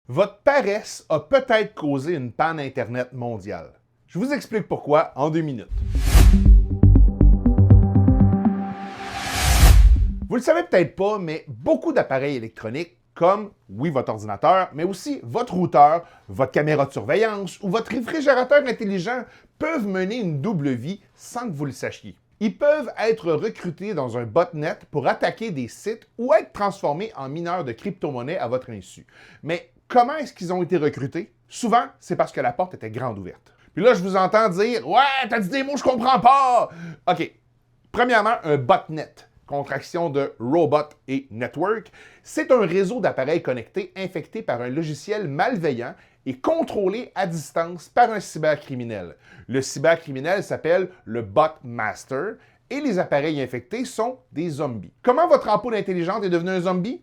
Votre paresse a peut-être causé une panne Internet mondiale. Je vous explique pourquoi en 2 minutes. Vous le savez peut-être pas, mais beaucoup d'appareils électroniques, comme, oui, votre ordinateur, mais aussi votre routeur, votre caméra de surveillance ou votre réfrigérateur intelligent, peuvent mener une double vie sans que vous le sachiez. Ils peuvent être recrutés dans un botnet pour attaquer des sites ou être transformés en mineurs de crypto-monnaie à votre insu. Mais comment est-ce qu'ils ont été recrutés? Souvent, c'est parce que la porte était grande ouverte. Puis là, je vous entends dire « Ouais, t'as dit des mots, je comprends pas! » OK. Premièrement, un botnet, contraction de Robot et Network, c'est un réseau d'appareils connectés infectés par un logiciel malveillant et contrôlé à distance par un cybercriminel. Le cybercriminel s'appelle le Botmaster et les appareils infectés sont des zombies. Comment votre ampoule intelligente est devenue un zombie?